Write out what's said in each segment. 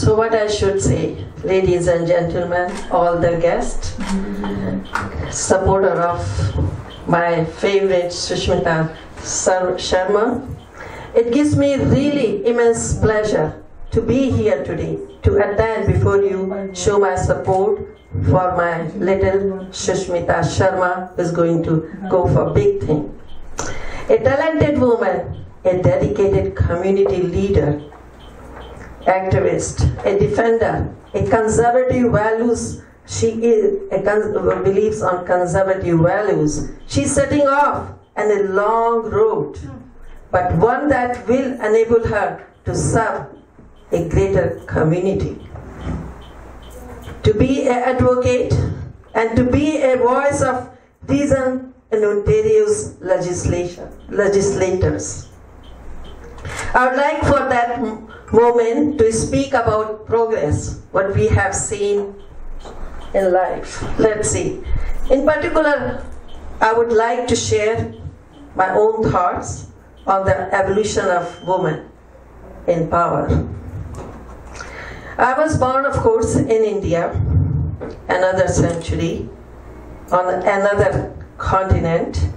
So what I should say, ladies and gentlemen, all the guests, supporter of my favorite Shusmita Sharma, it gives me really immense pleasure to be here today, to attend before you, show my support for my little Shusmita Sharma, who is going to go for big thing. A talented woman, a dedicated community leader, activist, a defender, a conservative values. She is believes on conservative values. She's setting off on a long road, but one that will enable her to serve a greater community, to be an advocate and to be a voice of reason in Ontario's legislators. I would like for that moment to speak about progress, what we have seen in life. Let's see. In particular, I would like to share my own thoughts on the evolution of women in power. I was born, of course, in India, another century, on another continent.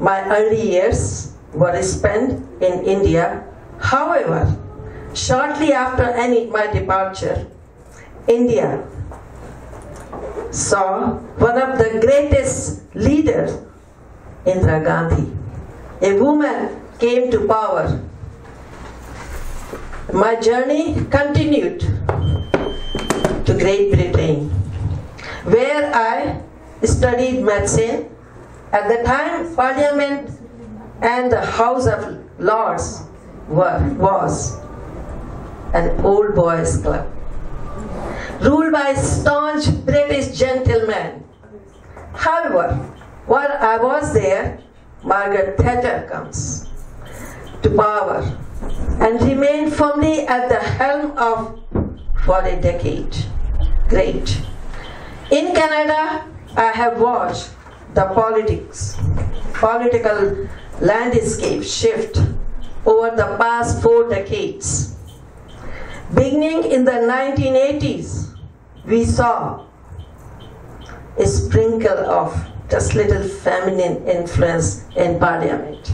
My early years were spent in India. However, shortly after my departure, India saw one of the greatest leaders, Indira Gandhi. A woman came to power. My journey continued to Great Britain, where I studied medicine. At the time, Parliament and the House of Lords was an old boys' club, ruled by staunch British gentlemen. However, while I was there, Margaret Thatcher comes to power and remained firmly at the helm for a decade. Great. In Canada, I have watched the political landscape shift over the past 4 decades. Beginning in the 1980s, we saw a sprinkle of just little feminine influence in Parliament.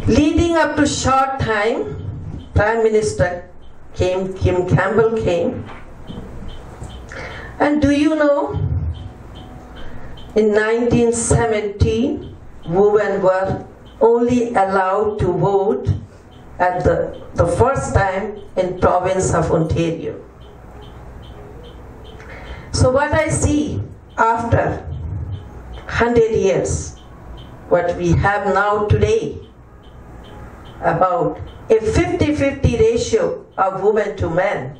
Leading up to short time, Prime Minister Kim Campbell came. And do you know, in 1917, women were only allowed to vote at the first time in province of Ontario. So what I see after 100 years, what we have now today, about a 50-50 ratio of women to men,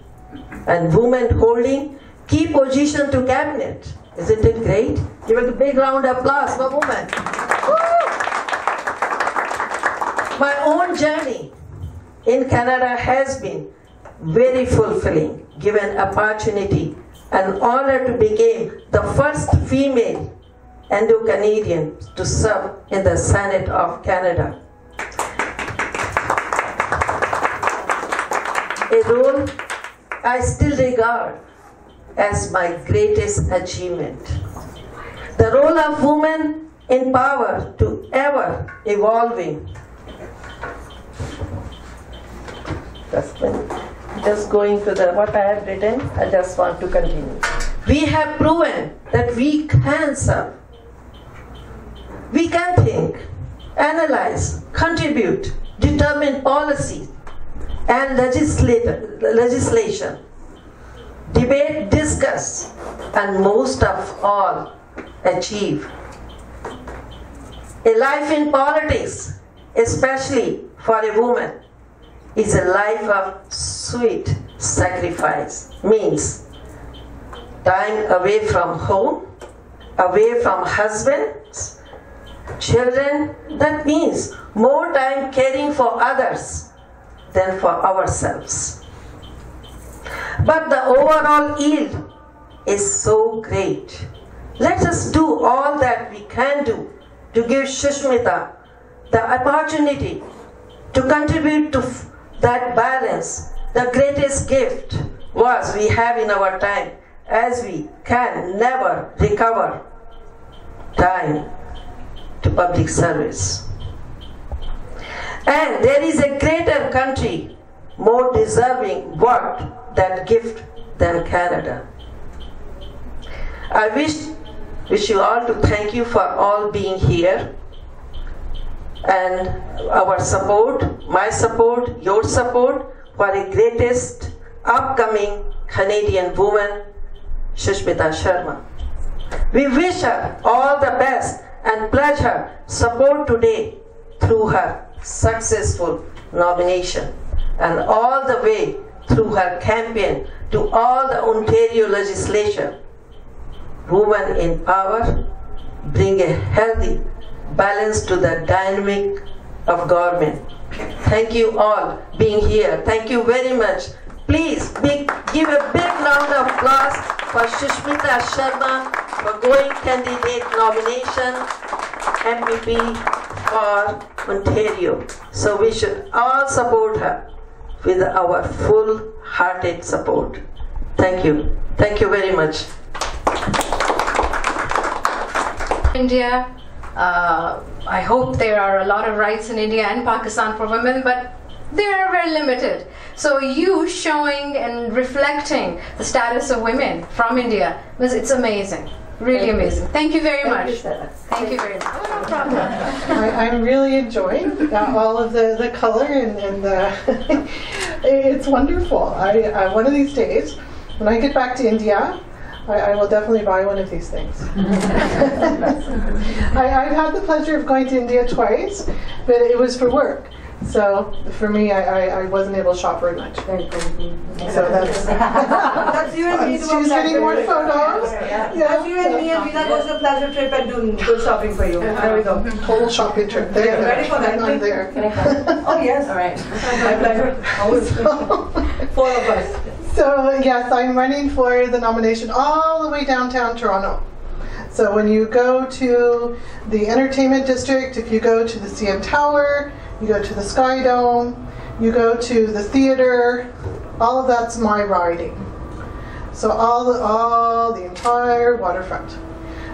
and women holding key position to cabinet. Isn't it great? Give a big round of applause for women. My own journey in Canada has been very fulfilling, given opportunity and honor to become the first female Indo-Canadian to serve in the Senate of Canada. A role I still regard as my greatest achievement. The role of women in power to ever evolving. Just going to what I have written, I just want to continue. We have proven that we can serve. We can think, analyze, contribute, determine policy and legislation, debate, discuss, and most of all, achieve. A life in politics, especially for a woman, is a life of sweet sacrifice. Means time away from home, away from husbands, children. That means more time caring for others than for ourselves. But the overall yield is so great. Let us do all that we can do to give Shusmita the opportunity to contribute to that balance the greatest gift was we have in our time, as we can never recover time to public service. And there is a greater country more deserving what that gift than Canada. I wish you all to thank you for all being here, and our support, my support, your support for the greatest upcoming Canadian woman, Shusmita Sharma. We wish her all the best and pledge her support today through her successful nomination and all the way through her campaign to all the Ontario legislature. Women in power bring a healthy balance to the dynamic of government. Thank you all being here. Thank you very much. Please give a big round of applause for Shusmita Sharma for going candidate nomination MPP for Ontario. So we should all support her with our full-hearted support. Thank you. Thank you very much. India, I hope there are a lot of rights in India and Pakistan for women, but they are very limited. So you showing and reflecting the status of women from India, it's amazing. Really amazing. Thank you very much. Thank you very much. Oh, no problem. I'm really enjoying all of the color and it's wonderful. One of these days, when I get back to India, I will definitely buy one of these things. I've had the pleasure of going to India twice, but it was for work. So for me, I wasn't able to shop very much. So that's you and me. she's getting more photos. Yeah. That's you and me, and Veena goes to a pleasure trip and do good shopping for you. There we go. Total shopping trip. There. Ready for that? I'm there. Can I come? Oh yes. All right. My pleasure. Always. 4 of us. So yes, I'm running for the nomination all the way downtown Toronto. So when you go to the entertainment district, if you go to the CN Tower, you go to the Sky Dome, you go to the theater, all of that's my riding. So all the entire waterfront.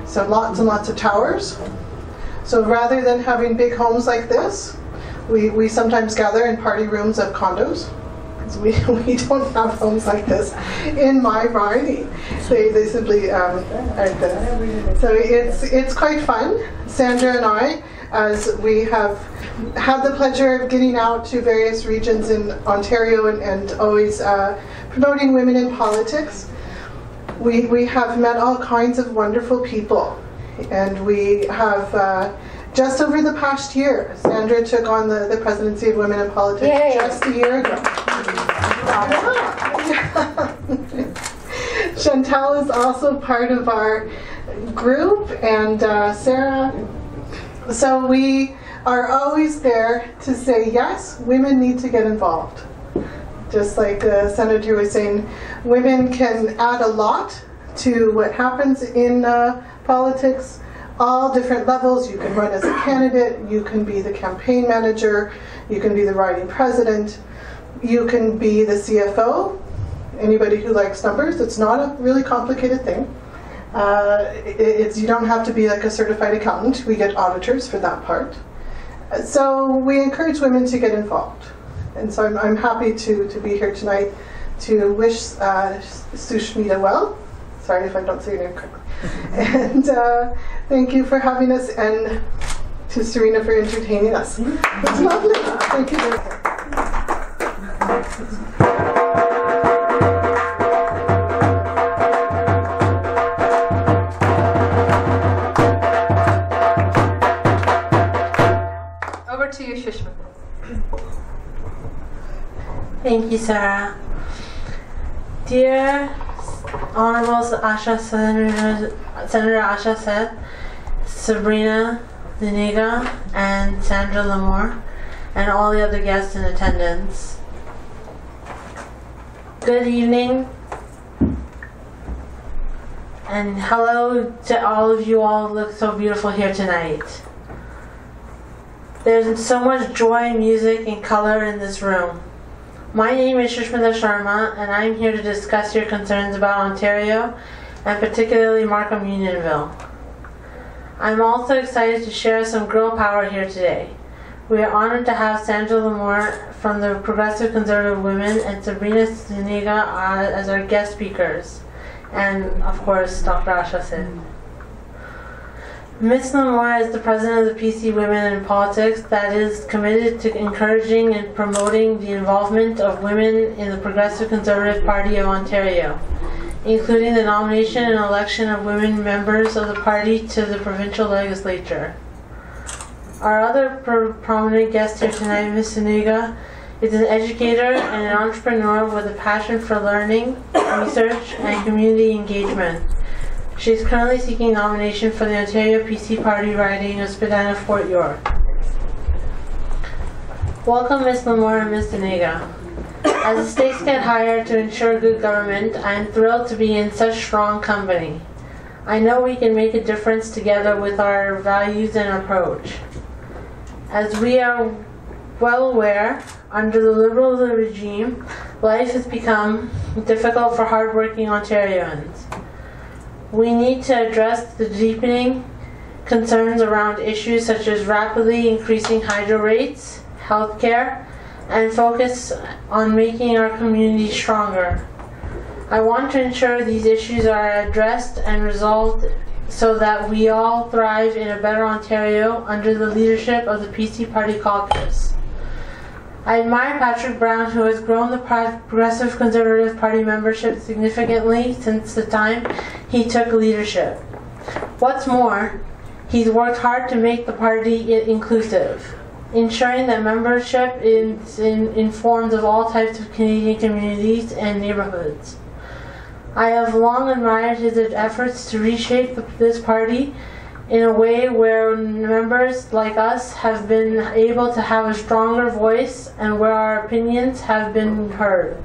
So lots and lots of towers. So rather than having big homes like this, we sometimes gather in party rooms of condos. We don't have homes like this in my riding. They simply aren't there. So it's quite fun. Sandra and I, as we have had the pleasure of getting out to various regions in Ontario and always promoting women in politics, we have met all kinds of wonderful people. And we have, just over the past year, Sandra took on the presidency of Women in Politics just a year ago. Chantal is also part of our group, and Sarah. So we are always there to say, yes, women need to get involved. Just like the Senator was saying, women can add a lot to what happens in politics, all different levels. You can run as a candidate, you can be the campaign manager, you can be the riding president, you can be the CFO. Anybody who likes numbers, it's not a really complicated thing. You don't have to be like a certified accountant. We get auditors for that part. So we encourage women to get involved. And so I'm happy to be here tonight to wish Shusmita well. Sorry if I don't say your name correctly. And thank you for having us, and to Serena for entertaining us. It's lovely. Thank you very much. Over to you, Shusmita. Thank you, Sarah. Dear Honorable Senator Asha Seth, Sabrina Deniga, and Sandra Lamore, and all the other guests in attendance. Good evening, and hello to all of you all who look so beautiful here tonight. There's so much joy, music, and color in this room. My name is Shusmita Sharma, and I'm here to discuss your concerns about Ontario, and particularly Markham Unionville. I'm also excited to share some girl power here today. We are honored to have Sandra Lamore from the Progressive Conservative Women and Sabrina Zuniga as our guest speakers, and of course Dr. Asha Sin. Ms. Lamore is the president of the PC Women in Politics that is committed to encouraging and promoting the involvement of women in the Progressive Conservative Party of Ontario, including the nomination and election of women members of the party to the provincial legislature. Our other prominent guest here tonight, Ms. Zuniga, is an educator and an entrepreneur with a passion for learning, research, and community engagement. She is currently seeking nomination for the Ontario PC Party riding of Spadina-Fort York. Welcome, Ms. Lamore and Ms. Zuniga. As the stakes get higher to ensure good government, I am thrilled to be in such strong company. I know we can make a difference together with our values and approach. As we are well aware, under the Liberal regime, life has become difficult for hardworking Ontarians. We need to address the deepening concerns around issues such as rapidly increasing hydro rates, healthcare, and focus on making our community stronger. I want to ensure these issues are addressed and resolved so that we all thrive in a better Ontario under the leadership of the PC Party caucus. I admire Patrick Brown, who has grown the Progressive Conservative Party membership significantly since the time he took leadership. What's more, he's worked hard to make the party inclusive, ensuring that membership is informed of all types of Canadian communities and neighborhoods. I have long admired his efforts to reshape this party in a way where members like us have been able to have a stronger voice and where our opinions have been heard.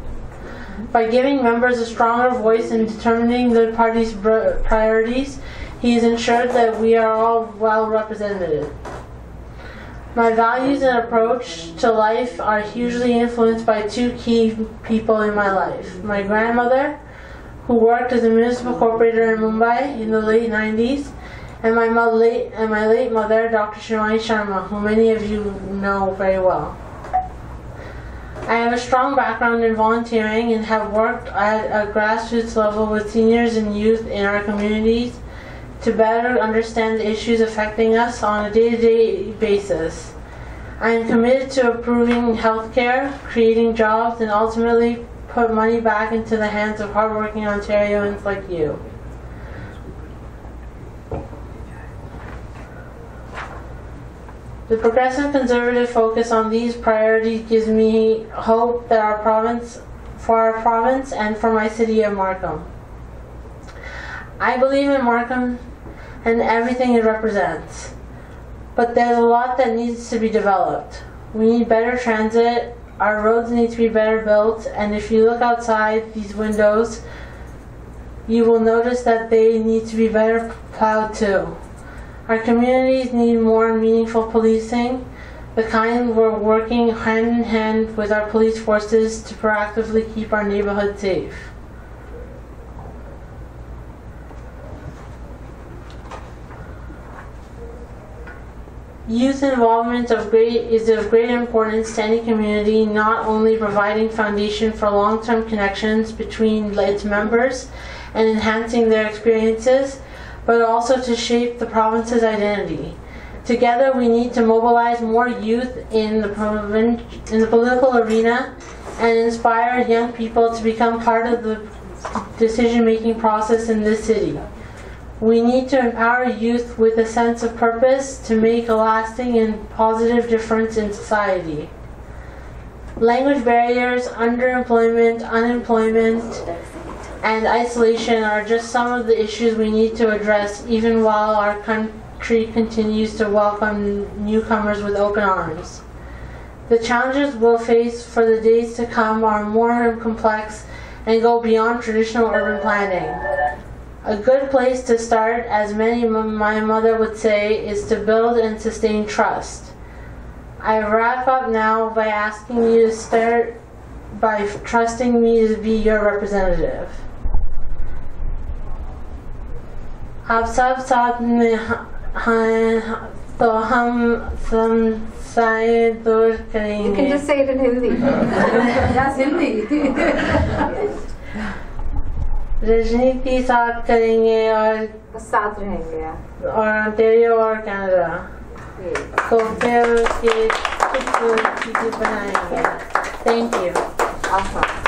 By giving members a stronger voice in determining the party's priorities, he has ensured that we are all well represented. My values and approach to life are hugely influenced by two key people in my life. My grandmother, who worked as a municipal corporator in Mumbai in the late 90s, and my late mother, Dr. Shusmita Sharma, who many of you know very well. I have a strong background in volunteering and have worked at a grassroots level with seniors and youth in our communities to better understand the issues affecting us on a day-to-day basis. I am committed to improving healthcare, creating jobs, and ultimately put money back into the hands of hardworking Ontarians like you. The Progressive Conservative focus on these priorities gives me hope that for our province and for my city of Markham. I believe in Markham and everything it represents, but there's a lot that needs to be developed. We need better transit, our roads need to be better built, and if you look outside these windows, you will notice that they need to be better plowed too. Our communities need more meaningful policing, the kind we're working hand in hand with our police forces to proactively keep our neighborhood safe. Youth involvement is of great importance to any community, not only providing foundation for long-term connections between its members and enhancing their experiences, but also to shape the province's identity. Together, we need to mobilize more youth in the political arena and inspire young people to become part of the decision-making process in this city. We need to empower youth with a sense of purpose to make a lasting and positive difference in society. Language barriers, underemployment, unemployment, and isolation are just some of the issues we need to address, even while our country continues to welcome newcomers with open arms. The challenges we'll face for the days to come are more complex and go beyond traditional urban planning. A good place to start, as my mother would say, is to build and sustain trust. I wrap up now by asking you to start by trusting me to be your representative. आप सब साथ में हैं तो हम समस्याएं दूर You can करेंगे. just say it in Hindi. Yes, Hindi. राजनीति साथ करेंगे और साथ रहेंगे. ओंटारियो और कनाडा. तो फिर के कुछ चीजें बनाएंगे. Thank you. Awesome.